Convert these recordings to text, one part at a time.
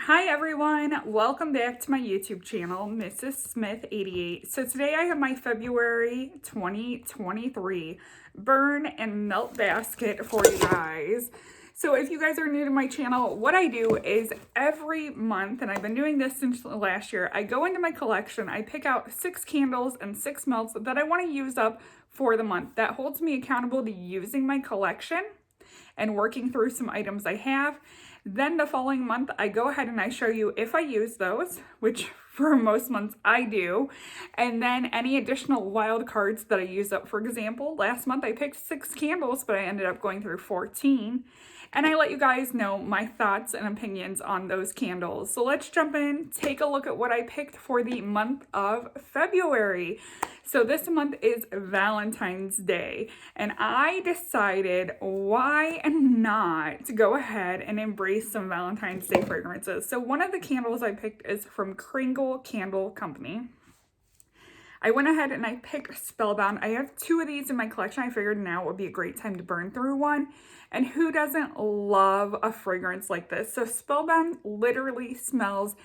Hi everyone, welcome back to my YouTube channel, Mrs. Smith 88. So today I have my February 2023 burn and melt basket for you guys. So if you guys are new to my channel, what I do is every month, and I've been doing this since last year, I go into my collection, I pick out 6 candles and 6 melts that I want to use up for the month. That holds me accountable to using my collection and working through some items I have. Then the following month, I go ahead and I show you if I use those, which for most months I do, and then any additional wild cards that I use up. For example, last month I picked 6 candles, but I ended up going through 14. And I let you guys know my thoughts and opinions on those candles. So let's jump in, take a look at what I picked for the month of February. So this month is Valentine's Day, and I decided why not to go ahead and embrace some Valentine's Day fragrances. So one of the candles I picked is from Kringle Candle Company. I went ahead and I picked Spellbound. I have 2 of these in my collection. I figured now would be a great time to burn through one. And who doesn't love a fragrance like this? So Spellbound literally smells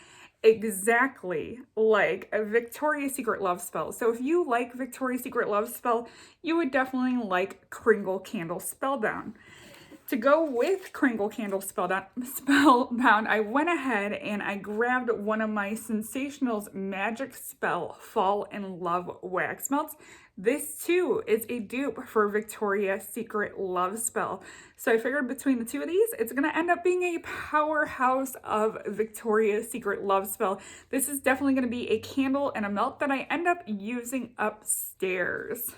exactly like a Victoria's Secret Love Spell. So if you like Victoria's Secret Love Spell, you would definitely like Kringle Candle Spellbound. To go with Kringle Candle Spellbound, I went ahead and I grabbed one of my Sensationals Magic Spell Fall in Love wax melts. This too is a dupe for Victoria's Secret Love Spell. So I figured between the 2 of these, it's gonna end up being a powerhouse of Victoria's Secret Love Spell. This is definitely gonna be a candle and a melt that I end up using upstairs.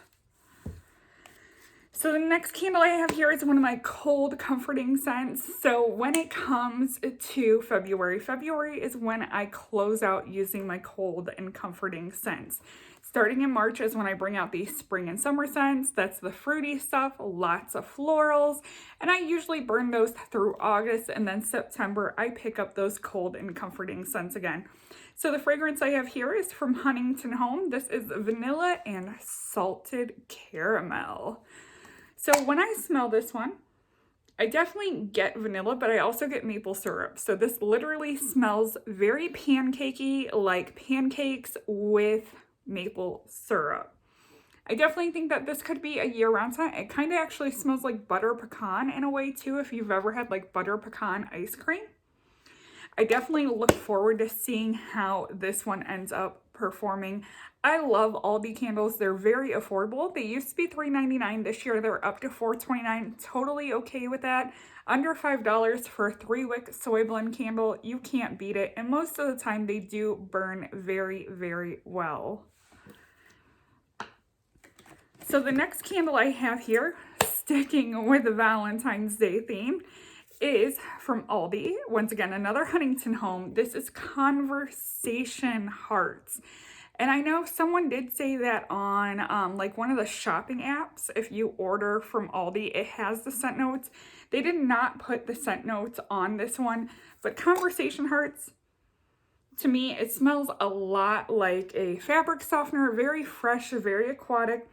So the next candle I have here is one of my cold comforting scents. So when it comes to February is when I close out using my cold and comforting scents. Starting in March is when I bring out the spring and summer scents. That's the fruity stuff, lots of florals. And I usually burn those through August, and then September I pick up those cold and comforting scents again. So the fragrance I have here is from Huntington Home. This is vanilla and salted caramel. So when I smell this one, I definitely get vanilla, but I also get maple syrup. So this literally smells very pancakey, like pancakes with maple syrup. I definitely think that this could be a year-round scent. It kind of actually smells like butter pecan in a way too, if you've ever had like butter pecan ice cream. I definitely look forward to seeing how this one ends up performing. I love Aldi candles. They're very affordable. They used to be $3.99. This year they're up to $4.29. Totally okay with that. Under $5 for a 3-wick soy blend candle. You can't beat it. And most of the time they do burn very, very well. So the next candle I have here, sticking with the Valentine's Day theme, is from Aldi. Once again, another Huntington Home. This is Conversation Hearts. And I know someone did say that on like one of the shopping apps, if you order from Aldi, it has the scent notes. They did not put the scent notes on this one, but Conversation Hearts, to me, it smells a lot like a fabric softener, very fresh, very aquatic.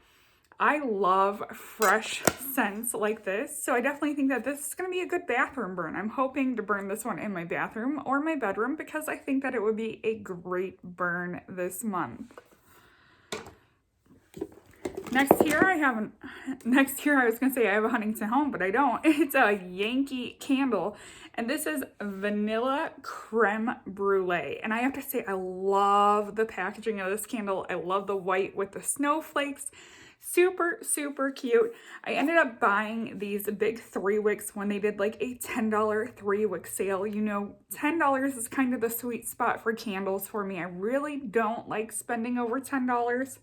I love fresh scents like this, so I definitely think that this is going to be a good bathroom burn. I'm hoping to burn this one in my bathroom or my bedroom because I think that it would be a great burn this month. Next here I was going to say I have a Huntington Home, but I don't. It's a Yankee candle, and this is Vanilla Creme Brulee. And I have to say, I love the packaging of this candle. I love the white with the snowflakes. Super, super cute. I ended up buying these big 3-wicks when they did like a $10 3-wick sale. You know, $10 is kind of the sweet spot for candles for me. I really don't like spending over $10.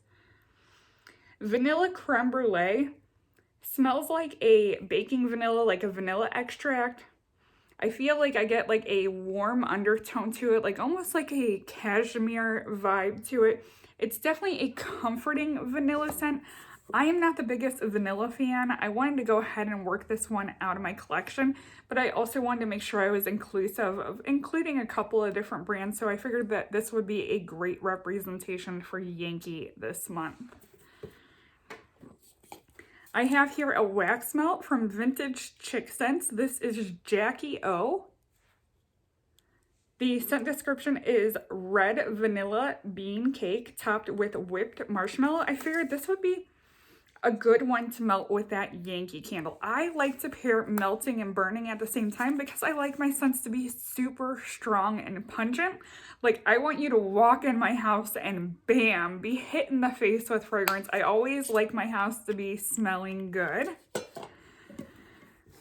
Vanilla Creme Brulee smells like a baking vanilla, like a vanilla extract. I feel like I get like a warm undertone to it, like almost like a cashmere vibe to it. It's definitely a comforting vanilla scent. I am not the biggest vanilla fan. I wanted to go ahead and work this one out of my collection, but I also wanted to make sure I was inclusive of including a couple of different brands, so I figured that this would be a great representation for Yankee this month. I have here a wax melt from Vintage Chick Scents. This is Jackie O. The scent description is red vanilla bean cake topped with whipped marshmallow. I figured this would be a good one to melt with that Yankee Candle. I like to pair melting and burning at the same time because I like my scents to be super strong and pungent. Like, I want you to walk in my house and bam, be hit in the face with fragrance. I always like my house to be smelling good.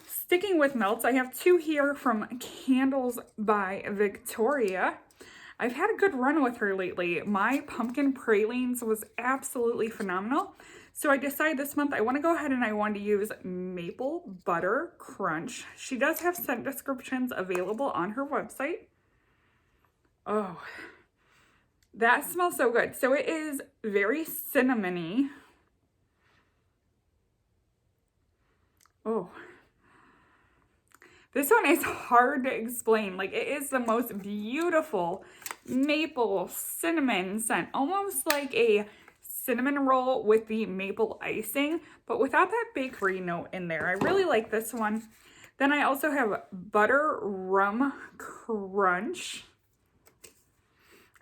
Sticking with melts, I have two here from Candles by Victoria. I've had a good run with her lately. My pumpkin pralines was absolutely phenomenal. So I decided this month I want to go ahead and I want to use Maple Butter Crunch. She does have scent descriptions available on her website. Oh, that smells so good. So it is very cinnamony. Oh, this one is hard to explain. Like, it is the most beautiful maple cinnamon scent, almost like a cinnamon roll with the maple icing, but without that bakery note in there. I really like this one. Then I also have Butter Rum Crunch.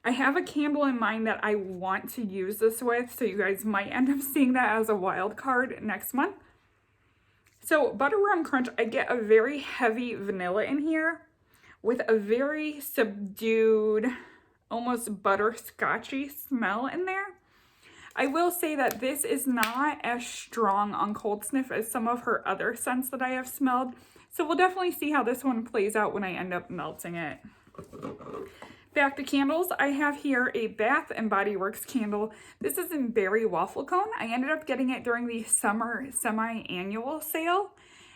I have a candle in mind that I want to use this with, so you guys might end up seeing that as a wild card next month. So Butter Rum Crunch, I get a very heavy vanilla in here with a very subdued, almost butterscotchy smell in there. I will say that this is not as strong on cold sniff as some of her other scents that I have smelled. So we'll definitely see how this one plays out when I end up melting it. Back to candles, I have here a Bath & Body Works candle. This is in Berry Waffle Cone. I ended up getting it during the summer semi-annual sale.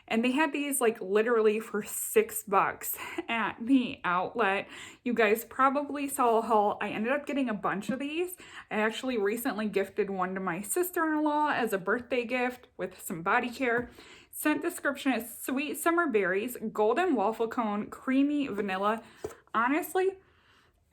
And they had these like literally for $6 at the outlet. You guys probably saw a haul. I ended up getting a bunch of these. I actually recently gifted one to my sister-in-law as a birthday gift with some body care. Scent description is sweet summer berries, golden waffle cone, creamy vanilla. Honestly,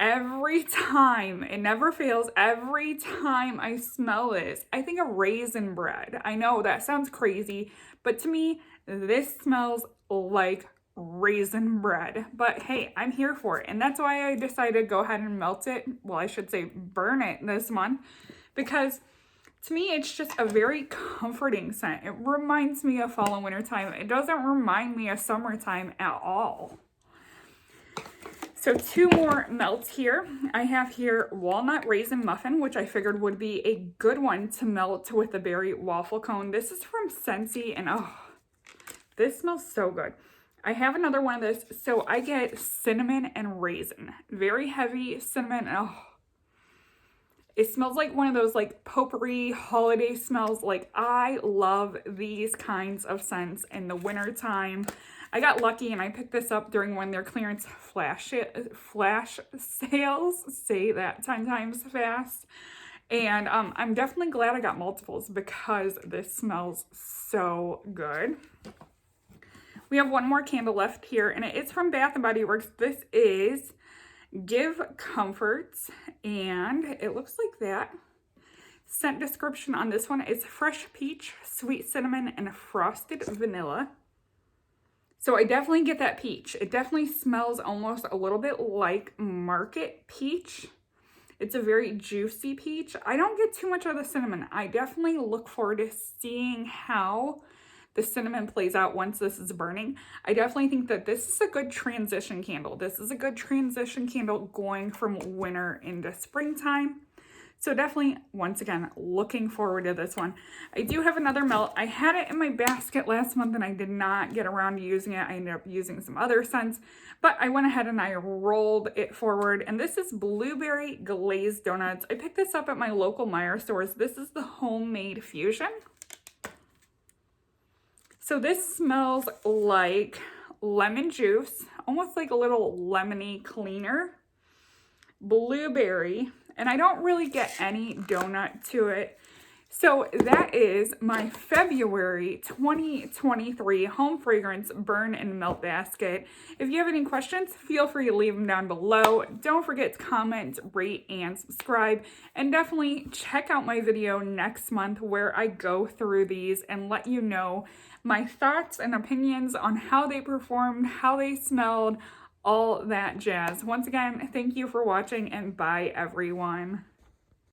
every time, it never fails, every time I smell this, I think of raisin bread. I know that sounds crazy, but to me, this smells like raisin bread. But hey, I'm here for it. And that's why I decided to go ahead and melt it. Well, I should say burn it this month. Because to me, it's just a very comforting scent. It reminds me of fall and winter time. It doesn't remind me of summertime at all. So two more melts here. I have here Walnut Raisin Muffin, which I figured would be a good one to melt with the Berry Waffle Cone. This is from Scentsy, and oh, this smells so good. I have another one of this. So I get cinnamon and raisin. Very heavy cinnamon. Oh, it smells like one of those like potpourri holiday smells. Like, I love these kinds of scents in the winter time. I got lucky and I picked this up during one of their clearance flash sales. Say that 10 times fast. And I'm definitely glad I got multiples because this smells so good. We have one more candle left here, and it is from Bath & Body Works. This is Give Comforts, and it looks like that. Scent description on this one is fresh peach, sweet cinnamon, and frosted vanilla. So I definitely get that peach. It definitely smells almost a little bit like market peach. It's a very juicy peach. I don't get too much of the cinnamon. I definitely look forward to seeing how the cinnamon plays out once this is burning. I definitely think that this is a good transition candle. This is a good transition candle going from winter into springtime. So definitely, once again, looking forward to this one. I do have another melt. I had it in my basket last month and I did not get around to using it. I ended up using some other scents, but I went ahead and I rolled it forward. And this is Blueberry Glazed Donuts. I picked this up at my local Meijer stores. This is the Homemade Fusion. So this smells like lemon juice, almost like a little lemony cleaner, blueberry, and I don't really get any donut to it. So that is my February 2023 home fragrance burn and melt basket. If you have any questions, feel free to leave them down below. Don't forget to comment, rate, and subscribe. And definitely check out my video next month where I go through these and let you know my thoughts and opinions on how they performed, how they smelled, all that jazz. Once again, thank you for watching and bye everyone.